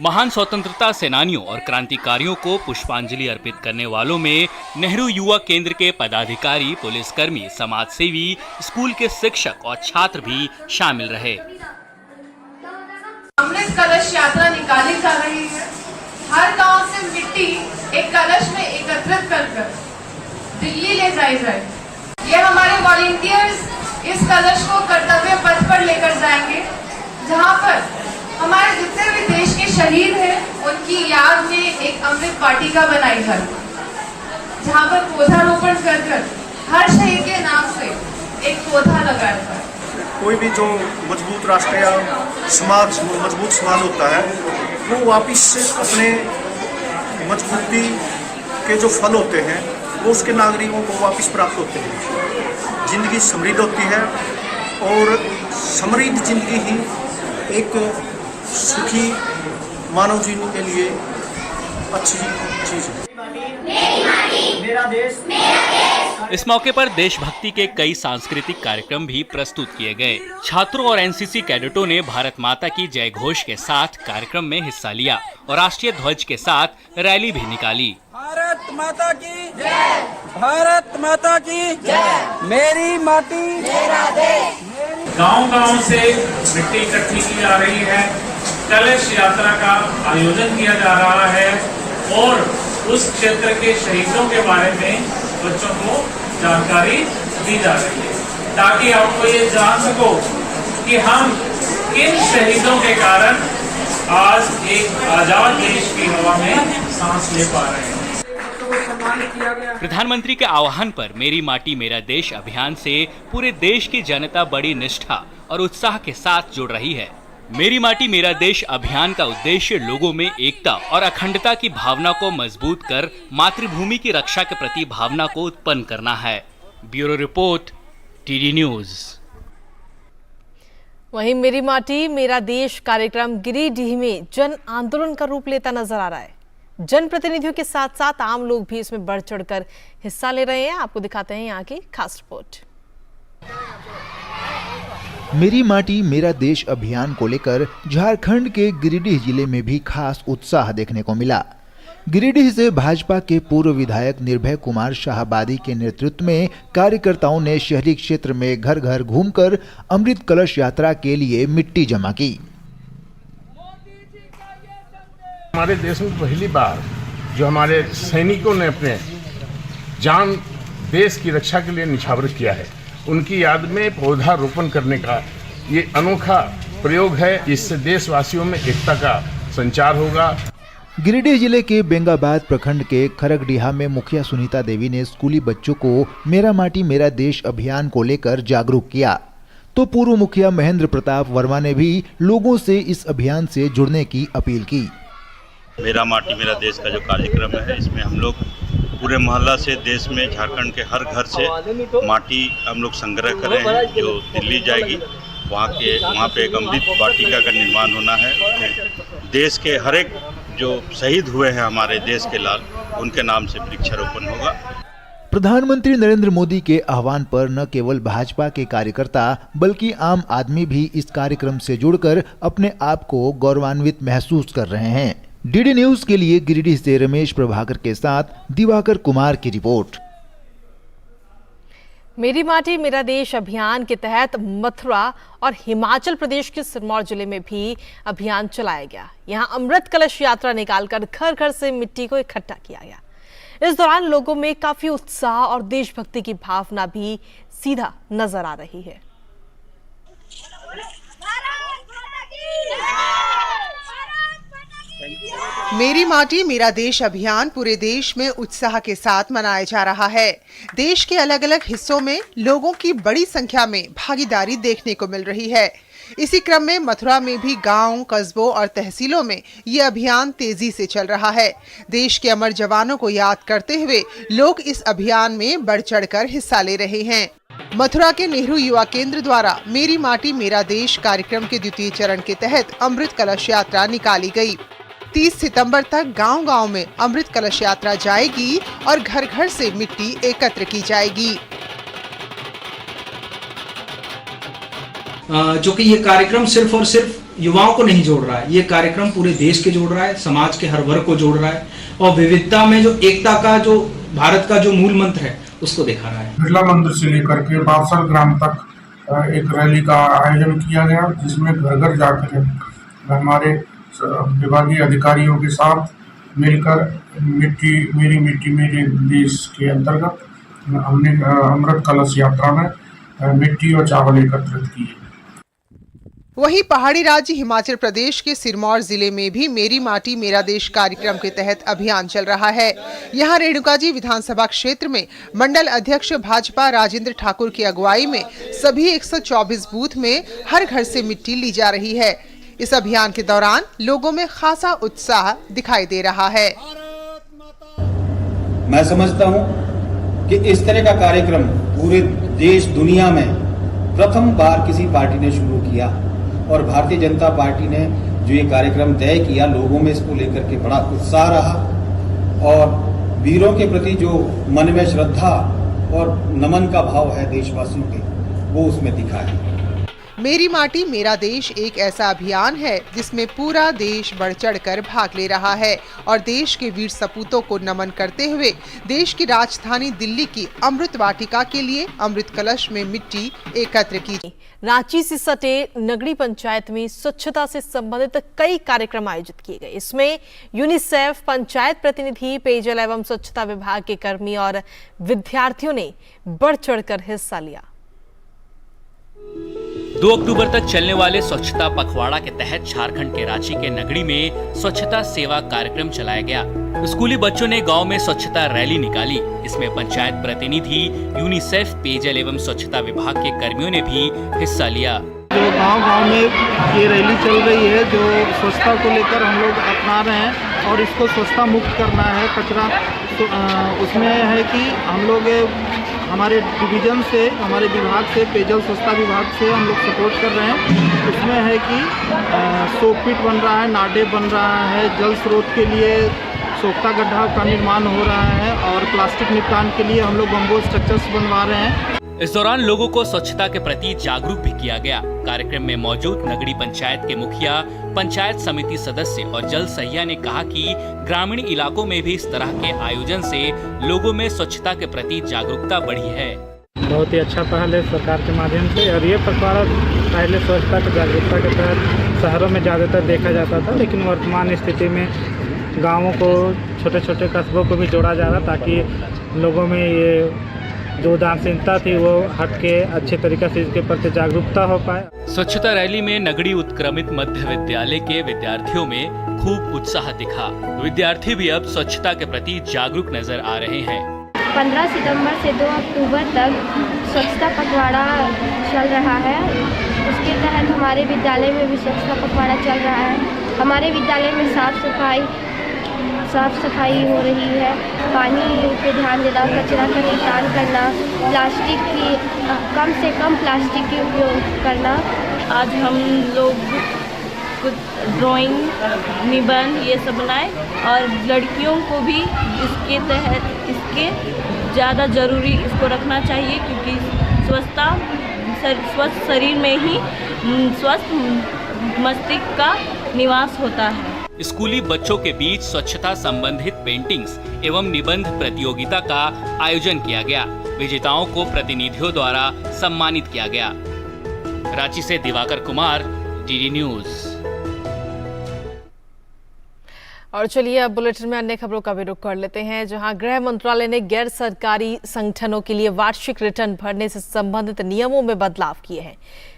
O: महान स्वतंत्रता सेनानियों और क्रांतिकारियों को पुष्पांजलि अर्पित करने वालों में नेहरू युवा केंद्र के पदाधिकारी, पुलिसकर्मी, समाजसेवी, स्कूल के शिक्षक और छात्र भी शामिल रहे।
P: अमृत कलश यात्रा निकाली जा रही है। हर गांव से मिट्टी एक कलश में एकत्रित कर दिल्ली ले जाई जाए। ये हमारे वॉलंटियर्स इस कलश को कर्तव्य पथ पर लेकर जाएंगे, जहां पर हमारे जितने भी देश के शहीद हैं उनकी याद में एक अमृत वाटिका बनाई जाएगी, जहां पर पौधारोपण कर हर शहीद के नाम से एक पौधा लगाया जाए।
Q: कोई भी जो मजबूत राष्ट्र या समाज, मजबूत समाज होता है, वो वापिस अपने मजबूती के जो फल होते हैं वो उसके नागरिकों को वापस प्राप्त होते हैं। जिंदगी समृद्ध होती है और समृद्ध जिंदगी ही एक सुखी मानव जीवन के लिए अच्छी चीज है। मेरा देश,
O: इस मौके पर देशभक्ति के कई सांस्कृतिक कार्यक्रम भी प्रस्तुत किए गए। छात्रों और एनसीसी कैडेटों ने भारत माता की जय घोष के साथ कार्यक्रम में हिस्सा लिया और राष्ट्रीय ध्वज के साथ रैली भी निकाली।
N: भारत माता की जय, भारत माता की जय, मेरी माटी मेरा देश।
R: गांव-गांव से मिट्टी इकट्ठी की जा रही है, कलश यात्रा का आयोजन किया जा रहा है और उस क्षेत्र के शहीदों के बारे में बच्चों को जानकारी दी जा रही है, ताकि आपको ये जान सको कि हम किन शहीदों के कारण आज एक आजाद देश की हवा में सांस ले पा रहे हैं।
O: प्रधानमंत्री के आह्वान पर मेरी माटी मेरा देश अभियान से पूरे देश की जनता बड़ी निष्ठा और उत्साह के साथ जुड़ रही है। मेरी माटी मेरा देश अभियान का उद्देश्य लोगों में एकता और अखंडता की भावना को मजबूत कर मातृभूमि की रक्षा के प्रति भावना को उत्पन्न करना है। Bureau report, TD news.
A: वहीं मेरी माटी मेरा देश कार्यक्रम गिरिडीह में जन आंदोलन का रूप लेता नजर आ रहा है। जनप्रतिनिधियों के साथ साथ आम लोग भी इसमें बढ़ चढ़कर हिस्सा ले रहे हैं। आपको दिखाते हैं यहाँ की खास रिपोर्ट।
I: मेरी माटी मेरा देश अभियान को लेकर झारखंड के गिरिडीह जिले में भी खास उत्साह देखने को मिला। गिरिडीह से भाजपा के पूर्व विधायक निर्भय कुमार शाहबादी के नेतृत्व में कार्यकर्ताओं ने शहरी क्षेत्र में घर घर घूमकर अमृत कलश यात्रा के लिए मिट्टी जमा की।
S: हमारे देश में पहली बार जो हमारे सैनिकों ने अपने जान देश की रक्षा के लिए निछावर किया है, उनकी याद में पौधारोपण करने का ये अनोखा प्रयोग है। इससे देशवासियों में एकता का संचार होगा।
I: गिरिडीह जिले के बेंगाबाद प्रखंड के खरगडीहा में मुखिया सुनीता देवी ने स्कूली बच्चों को मेरा माटी मेरा देश अभियान को लेकर जागरूक किया, तो पूर्व मुखिया महेंद्र प्रताप वर्मा ने भी लोगों से इस अभियान से जुड़ने की अपील की।
T: मेरा माटी मेरा देश का जो कार्यक्रम है, इसमें हम लोग पूरे मोहल्ला से देश में झारखंड के हर घर से माटी हम लोग संग्रह कर रहे हैं, जो दिल्ली जाएगी। वहाँ पे एक अमृत वाटिका का निर्माण होना है। देश के हर एक जो शहीद हुए हैं हमारे देश के लाल, उनके नाम से वृक्षारोपण होगा।
I: प्रधानमंत्री नरेंद्र मोदी के आह्वान पर न केवल भाजपा के कार्यकर्ता बल्कि आम आदमी भी इस कार्यक्रम से जुड़कर अपने आप को गौरवान्वित महसूस कर रहे हैं। डीडी न्यूज के लिए गिरिडीह से रमेश प्रभाकर के साथ दिवाकर कुमार की रिपोर्ट।
A: मेरी माटी मेरा देश अभियान के तहत मथुरा और हिमाचल प्रदेश के सिरमौर जिले में भी अभियान चलाया गया। यहां अमृत कलश यात्रा निकालकर घर घर से मिट्टी को इकट्ठा किया गया। इस दौरान लोगों में काफी उत्साह और देशभक्ति की भावना भी सीधा नजर आ रही है।
U: मेरी माटी मेरा देश अभियान पूरे देश में उत्साह के साथ मनाया जा रहा है। देश के अलग अलग हिस्सों में लोगों की बड़ी संख्या में भागीदारी देखने को मिल रही है। इसी क्रम में मथुरा में भी गांव, कस्बों और तहसीलों में ये अभियान तेजी से चल रहा है। देश के अमर जवानों को याद करते हुए लोग इस अभियान में बढ़ चढ़कर हिस्सा ले रहे हैं। मथुरा के नेहरू युवा केंद्र द्वारा मेरी माटी मेरा देश कार्यक्रम के द्वितीय चरण के तहत अमृत कलश यात्रा निकाली गई। 30 सितंबर तक गांव-गांव में अमृत कलश यात्रा जाएगी और घर घर से मिट्टी एकत्र की जाएगी।
V: जो कि ये कार्यक्रम सिर्फ और सिर्फ युवाओं को नहीं जोड़ रहा है, ये कार्यक्रम पूरे देश के जोड़ रहा है, समाज के हर वर्ग को जोड़ रहा है और विविधता में जो एकता का जो भारत का जो मूल मंत्र है उसको दिखा रहा है।
W: बिरला मंदिर से लेकर के बावसर ग्राम तक एक रैली का आयोजन किया गया, जिसमें घर घर जाकर हमारे विभागीय अधिकारियों के साथ मिलकर मेरी मिट्टी मेरे देश के अंतर्गत हमने अमृत कलश यात्रा में मिट्टी और चावल एकत्रित किए।
U: वहीं पहाड़ी राज्य हिमाचल प्रदेश के सिरमौर जिले में भी मेरी माटी मेरा देश कार्यक्रम के तहत अभियान चल रहा है। यहां रेणुकाजी विधानसभा क्षेत्र में मंडल अध्यक्ष भाजपा राजेंद्र ठाकुर की अगुवाई में सभी 124 बूथ में हर घर से मिट्टी ली जा रही है। इस अभियान के दौरान लोगों में खासा उत्साह दिखाई दे रहा है।
X: मैं समझता हूं कि इस तरह का कार्यक्रम पूरे देश दुनिया में प्रथम बार किसी पार्टी ने शुरू किया और भारतीय जनता पार्टी ने जो ये कार्यक्रम तय किया, लोगों में इसको लेकर के बड़ा उत्साह रहा और वीरों के प्रति जो मन में श्रद्धा और नमन का भाव है देशवासियों के, वो उसमें दिखा है।
U: मेरी माटी मेरा देश एक ऐसा अभियान है जिसमें पूरा देश बढ़ चढ़कर भाग ले रहा है और देश के वीर सपूतों को नमन करते हुए देश की राजधानी दिल्ली की अमृत वाटिका के लिए अमृत कलश में मिट्टी एकत्र की।
A: रांची से सटे नगरी पंचायत में स्वच्छता से संबंधित कई कार्यक्रम आयोजित किए गए। इसमें यूनिसेफ, पंचायत प्रतिनिधि, पेयजल एवं स्वच्छता विभाग के कर्मी और विद्यार्थियों ने बढ़ चढ़कर हिस्सा लिया।
O: 2 अक्टूबर तक चलने वाले स्वच्छता पखवाड़ा के तहत झारखंड के रांची के नगरी में स्वच्छता सेवा कार्यक्रम चलाया गया। स्कूली बच्चों ने गांव में स्वच्छता रैली निकाली। इसमें पंचायत प्रतिनिधि, यूनिसेफ, पेयजल एवं स्वच्छता विभाग के कर्मियों ने भी हिस्सा लिया।
Y: जो गांव-गांव में ये रैली चल रही है, जो स्वच्छता को लेकर हम लोग अपना रहे हैं और इसको स्वच्छता मुक्त करना है। कचरा उसमें है कि हम लोग हमारे डिवीज़न से, हमारे विभाग से, पेयजल स्वच्छता विभाग से हम लोग सपोर्ट कर रहे हैं। इसमें है कि सोकपिट बन रहा है, नाडे बन रहा है, जल स्रोत के लिए सोख्ता गड्ढा का निर्माण हो रहा है और प्लास्टिक निपटान के लिए हम लोग बम्बो स्ट्रक्चर्स बनवा रहे हैं।
O: इस दौरान लोगों को स्वच्छता के प्रति जागरूक भी किया गया। कार्यक्रम में मौजूद नगरी पंचायत के मुखिया, पंचायत समिति सदस्य और जल सहिया ने कहा कि ग्रामीण इलाकों में भी इस तरह के आयोजन से लोगों में स्वच्छता के प्रति जागरूकता बढ़ी है।
Y: बहुत ही अच्छा पहल है सरकार के माध्यम से, और ये पखवाड़ा पहले स्वच्छता की जागरूकता के तहत शहरों में ज़्यादातर देखा जाता था, लेकिन वर्तमान स्थिति में गाँवों को, छोटे छोटे कस्बों को भी जोड़ा जा रहा, ताकि लोगों में ये जो उदासीनता थी वो हट के अच्छे तरीके से इसके प्रति जागरूकता हो पाए।
O: स्वच्छता रैली में नगरी उत्क्रमित मध्य विद्यालय के विद्यार्थियों में खूब उत्साह दिखा। विद्यार्थी भी अब स्वच्छता के प्रति जागरूक नजर आ रहे हैं।
B: 15 सितंबर से 2 अक्टूबर तक स्वच्छता पखवाड़ा चल रहा है। उसके तहत हमारे विद्यालय में भी स्वच्छता पखवाड़ा चल रहा है। हमारे विद्यालय में साफ सफाई हो रही है, पानी पे ध्यान देना, कचरा का निपटान करना, प्लास्टिक की कम से कम प्लास्टिक के उपयोग करना।
C: आज हम लोग कुछ ड्राइंग, निबंध ये सब बनाए और लड़कियों को भी इसके तहत इसके ज़्यादा ज़रूरी इसको रखना चाहिए, क्योंकि स्वस्थ शरीर में ही स्वस्थ मस्तिष्क का निवास होता है।
O: स्कूली बच्चों के बीच स्वच्छता संबंधित पेंटिंग्स एवं निबंध प्रतियोगिता का आयोजन किया गया। विजेताओं को प्रतिनिधियों द्वारा सम्मानित किया गया। रांची से दिवाकर कुमार, डीडी न्यूज।
A: और चलिए अब बुलेटिन में अन्य खबरों का भी रुख कर लेते हैं, जहां गृह मंत्रालय ने गैर सरकारी संगठनों के लिए वार्षिक रिटर्न भरने से संबंधित नियमों में बदलाव किए हैं।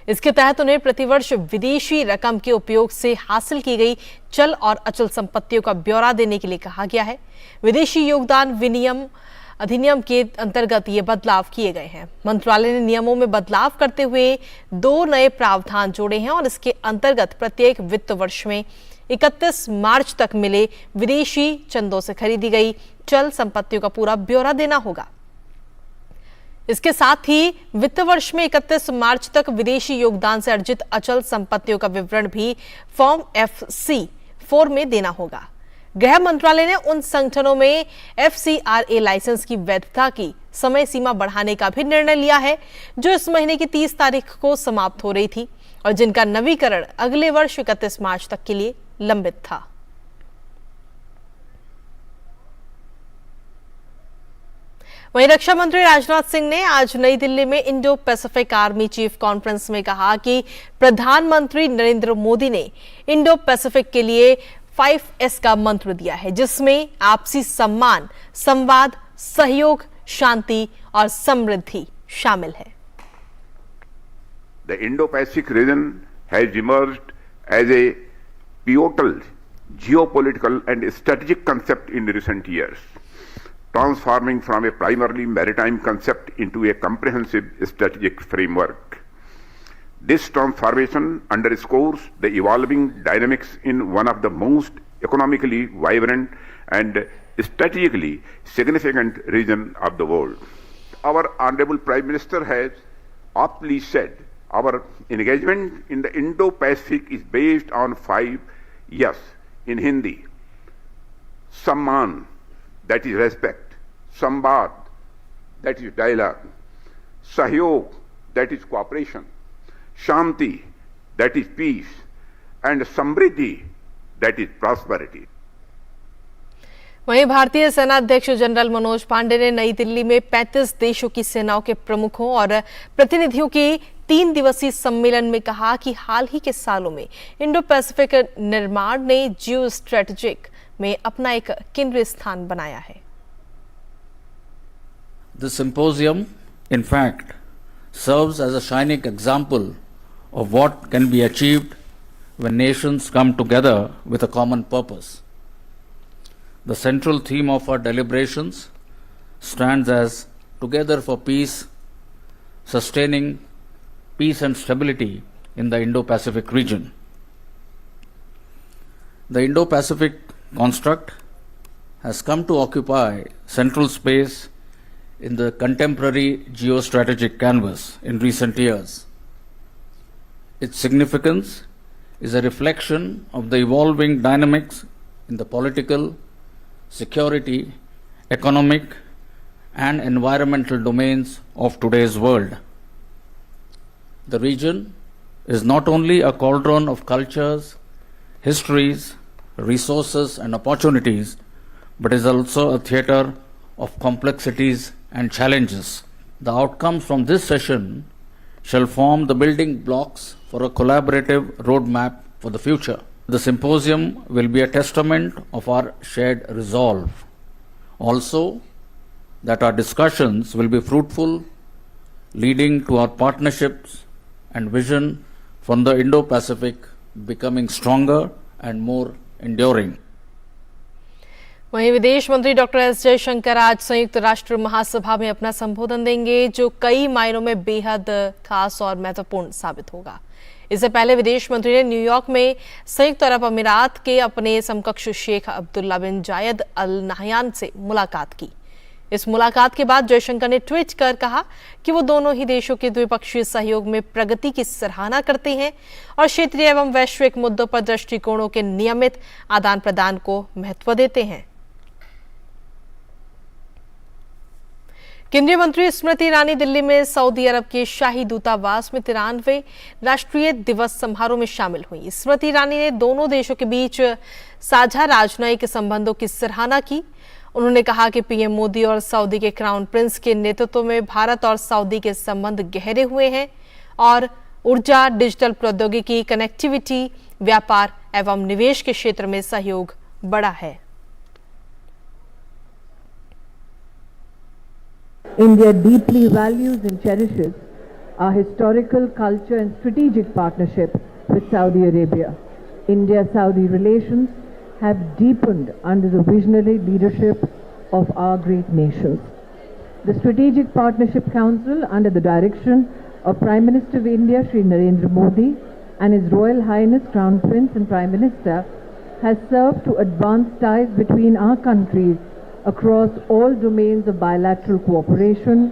A: इसके तहत उन्हें प्रतिवर्ष विदेशी रकम के उपयोग से हासिल की गई चल और अचल संपत्तियों का ब्यौरा देने के लिए कहा गया है। विदेशी योगदान विनियम अधिनियम के अंतर्गत ये बदलाव किए गए हैं। मंत्रालय ने नियमों में बदलाव करते हुए 2 नए प्रावधान जोड़े हैं और इसके अंतर्गत प्रत्येक वित्त वर्ष में 31 मार्च तक मिले विदेशी चंदों से खरीदी गई चल संपत्तियों का पूरा ब्यौरा देना होगा। इसके साथ ही वित्त वर्ष में 31 मार्च तक विदेशी योगदान से अर्जित अचल संपत्तियों का विवरण भी फॉर्म FC4 में देना होगा। गृह मंत्रालय ने उन संगठनों में FCRA लाइसेंस की वैधता की समय सीमा बढ़ाने का भी निर्णय लिया है, जो इस महीने की 30 तारीख को समाप्त हो रही थी और जिनका नवीकरण अगले वर्ष 31 मार्च तक के लिए लंबित था। वहीं रक्षा मंत्री राजनाथ सिंह ने आज नई दिल्ली में Indo Pacific army chief conference में कहा कि प्रधानमंत्री नरेंद्र मोदी ने इंडो पैसिफिक के लिए 5S का मंत्र दिया है, जिसमें आपसी सम्मान, संवाद, सहयोग, शांति और समृद्धि शामिल है।
D: The Indo-Pacific region has emerged as a pivotal geopolitical and strategic concept in recent years, transforming from a primarily maritime concept into a comprehensive strategic framework. This transformation underscores the evolving dynamics in one of the most economically vibrant and strategically significant regions of the world. Our Honorable Prime Minister has aptly said, our engagement in the Indo-Pacific is based on 5 yes in Hindi. Samman, that is respect. Samvad, that is dialogue. Sahyog, that is cooperation. Shanti, that is peace. And Samriddhi, that is prosperity.
A: वहीं भारतीय सेना अध्यक्ष general Manoj Pandey ने नई दिल्ली में 35 देशों की सेनाओं के प्रमुखों और प्रतिनिधियों के 3 दिवसीय सम्मेलन में कहा कि हाल ही के सालों में इंडो पैसिफिक निर्माण ने जियो स्ट्रेटेजिक में अपना एक केंद्रीय स्थान बनाया है।
E: The symposium, in fact, serves as a shining example of what can be achieved when nations come together with a common purpose. The central theme of our deliberations stands as Together for Peace, sustaining peace and stability in the Indo-Pacific region. The Indo-Pacific construct has come to occupy central space in the contemporary geostrategic canvas in recent years. Its significance is a reflection of the evolving dynamics in the political, security, economic, and environmental domains of today's world. The region is not only a cauldron of cultures, histories, resources, and opportunities, but is also a theater of complexities and challenges. The outcomes from this session shall form the building blocks for a collaborative roadmap for the future. The symposium will be a testament of our shared resolve. Also, that our discussions will be fruitful, leading to our partnerships and vision from the Indo-Pacific becoming stronger and more enduring.
A: वहीं विदेश मंत्री doctor S Jaishankar आज संयुक्त राष्ट्र महासभा में अपना संबोधन देंगे, जो कई मायनों में बेहद खास और महत्वपूर्ण साबित होगा। इससे पहले विदेश मंत्री ने न्यूयॉर्क में संयुक्त अरब अमीरात के अपने समकक्ष शेख अब्दुल्ला बिन जायद अल नाहयान से मुलाकात की। इस मुलाकात के बाद जयशंकर ने ट्वीट कर कहा कि वो दोनों ही देशों के द्विपक्षीय सहयोग में प्रगति की सराहना करते हैं और क्षेत्रीय एवं वैश्विक मुद्दों पर दृष्टिकोणों के नियमित आदान प्रदान को महत्व देते हैं। केंद्रीय मंत्री स्मृति ईरानी दिल्ली में सऊदी अरब के शाही दूतावास में 93वें राष्ट्रीय दिवस समारोह में शामिल हुई। स्मृति ईरानी ने दोनों देशों के बीच साझा राजनयिक संबंधों की सराहना की। उन्होंने कहा कि पीएम मोदी और सऊदी के क्राउन प्रिंस के नेतृत्व में भारत और सऊदी के संबंध गहरे हुए हैं और ऊर्जा, डिजिटल प्रौद्योगिकी, कनेक्टिविटी, व्यापार एवं निवेश के क्षेत्र में सहयोग बढ़ा है।
F: India deeply values and cherishes our historical, culture and strategic partnership with Saudi Arabia. India-Saudi relations have deepened under the visionary leadership of our great nations. The Strategic Partnership Council, under the direction of Prime Minister of India, Shri Narendra Modi, and His Royal Highness Crown Prince and Prime Minister, has served to advance ties between our countries across all domains of bilateral cooperation,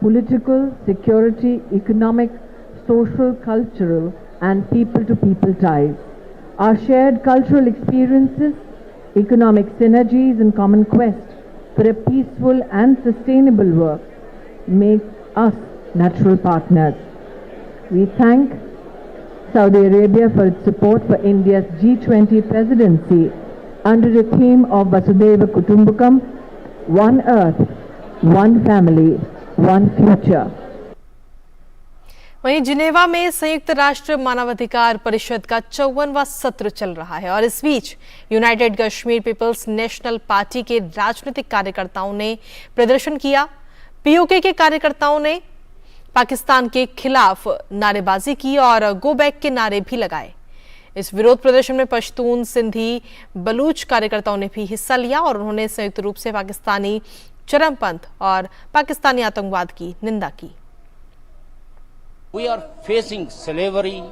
F: political, security, economic, social, cultural, and people-to-people ties. Our shared cultural experiences, economic synergies, and common quest for a peaceful and sustainable work make us natural partners. We thank Saudi Arabia for its support for India's G20 presidency under the theme of Vasudhaiva Kutumbakam, One Earth, One Family, One Future.
A: वहीं Geneva में संयुक्त राष्ट्र मानवाधिकार परिषद का 54वां सत्र चल रहा है और इस बीच united Kashmir peoples national party के राजनीतिक कार्यकर्ताओं ने प्रदर्शन किया। पीओके के कार्यकर्ताओं ने पाकिस्तान के खिलाफ नारेबाजी की और गो बैक के नारे भी लगाए। इस विरोध प्रदर्शन में पश्तून, सिंधी, बलूच कार्यकर्ताओं ने भी हिस्सा लिया और उन्होंने संयुक्त रूप से पाकिस्तानी चरमपंथ और पाकिस्तानी आतंकवाद की निंदा की।
G: We are facing slavery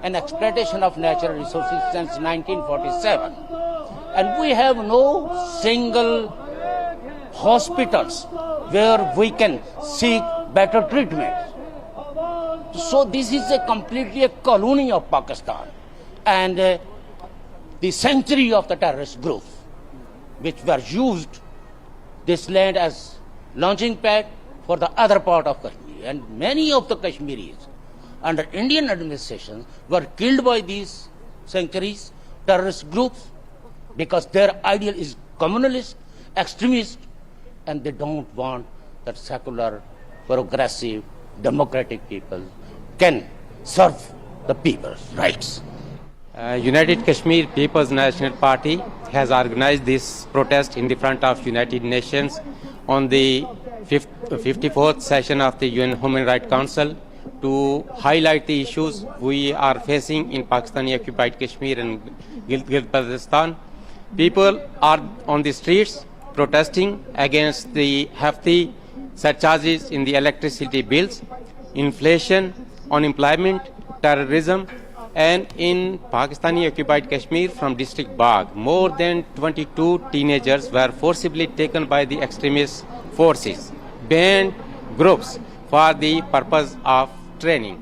G: and exploitation of natural resources since 1947, and we have no single hospitals where we can seek better treatment. So this is completely a colony of Pakistan and the sanctuary of the terrorist group, which were used this land as launching pad for the other part of Kashmir, and many of the Kashmiris under Indian administration were killed by these sanctuaries, terrorist groups, because their ideal is communalist, extremist, and they don't want that secular, progressive, democratic people can serve the people's rights.
H: United Kashmir People's National Party has organized this protest in the front of United Nations on the 54th session of the UN Human Rights Council to highlight the issues we are facing in Pakistani occupied Kashmir and Gilgit-Baltistan. People are on the streets protesting against the hefty surcharges in the electricity bills, inflation, unemployment, terrorism, and in Pakistani occupied Kashmir from district Bagh, more than 22 teenagers were forcibly taken by the extremist forces. band groups for the purpose of training.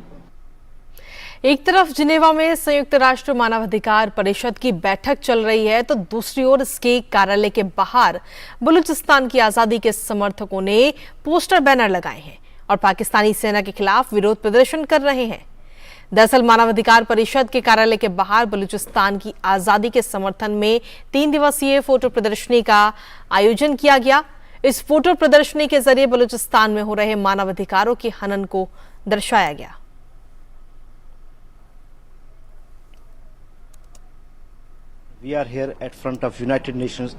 A: एक तरफ Geneva में संयुक्त राष्ट्र मानवाधिकार परिषद की बैठक चल रही है तो दूसरी ओर इसके कार्यालय के बाहर बलूचिस्तान की आजादी के समर्थकों ने पोस्टर बैनर लगाए हैं और पाकिस्तानी सेना के खिलाफ विरोध प्रदर्शन कर रहे हैं। दरअसल मानवाधिकार परिषद के कार्यालय के बाहर बलूचिस्तान की आजादी के समर्थन में 3 दिवसीय फोटो प्रदर्शनी का आयोजन किया गया। इस फोटो प्रदर्शनी के जरिए बलूचिस्तान में हो रहे मानवाधिकारों के हनन को दर्शाया गया।
J: We are here at front of United Nations.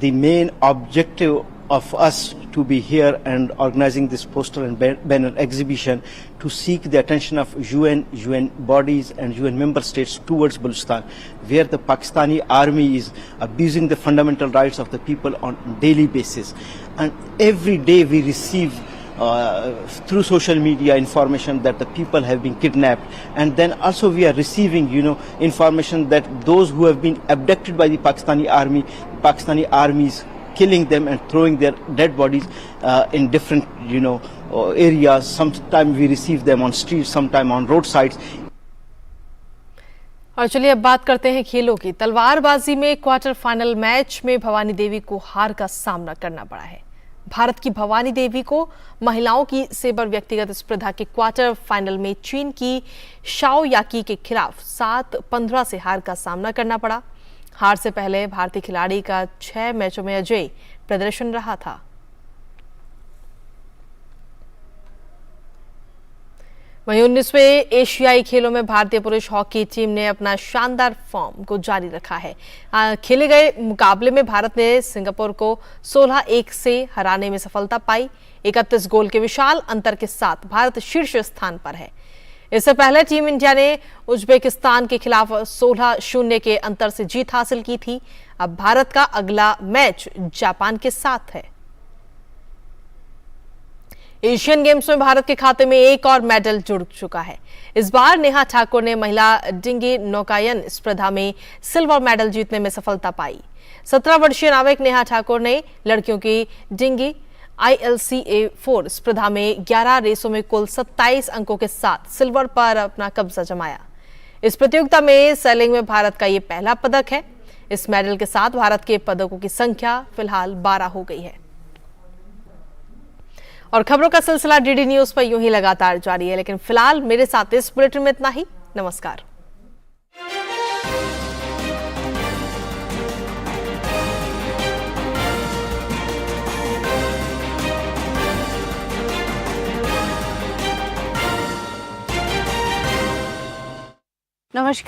J: The main objective of us to be here and organizing this poster and banner exhibition to seek the attention of UN bodies and UN member states towards Balochistan, where the Pakistani army is abusing the fundamental rights of the people on a daily basis. And every day we receive through social media information that the people have been kidnapped, and then also we are receiving information that those who have been abducted by the Pakistani army is killing them and throwing their dead bodies in different areas. Sometimes we receive them on streets, sometimes on roadsides.
A: और चलिए अब बात करते हैं खेलों की। तलवारबाजी में क्वार्टर फाइनल मैच में भवानी देवी को हार का सामना करना पड़ा है। भारत की भवानी देवी को महिलाओं की सेबर व्यक्तिगत स्पर्धा के क्वार्टर फाइनल में चीन की शाओ याकी के खिलाफ 7-15 से हार का सामना करना पड़ा। हार से पहले भारतीय खिलाड़ी का 6 मैचों में अजेय प्रदर्शन रहा था। वहीं 19वें एशियाई खेलों में भारतीय पुरुष हॉकी टीम ने अपना शानदार फॉर्म को जारी रखा है। खेले गए मुकाबले में भारत ने सिंगापुर को 16-1 से हराने में सफलता पाई। 31 गोल के विशाल अंतर के साथ भारत शीर्ष स्थान पर है। इससे पहले टीम इंडिया ने उज्बेकिस्तान के खिलाफ 16-0 के अंतर से जीत हासिल की थी। अब भारत का अगला मैच जापान के साथ है। एशियन गेम्स में भारत के खाते में एक और मेडल जुड़ चुका है। इस बार नेहा ठाकुर ने महिला डिंगी नौकायन स्पर्धा में सिल्वर मेडल जीतने में सफलता पाई। 17 वर्षीय नाविक नेहा ठाकुर ने लड़कियों की डिंगी ILCA4 स्पर्धा में 11 रेसों में कुल 27 अंकों के साथ सिल्वर पर अपना कब्जा जमाया। इस प्रतियोगिता में सेलिंग में भारत का ये पहला पदक है। इस मेडल के साथ भारत के पदकों की संख्या फिलहाल 12 हो गई है। और खबरों का सिलसिला DD न्यूज पर यूं ही लगातार जारी है, लेकिन फिलहाल मेरे साथ इस बुलेटिन में इतना ही। नमस्कार।
K: नमस्कार।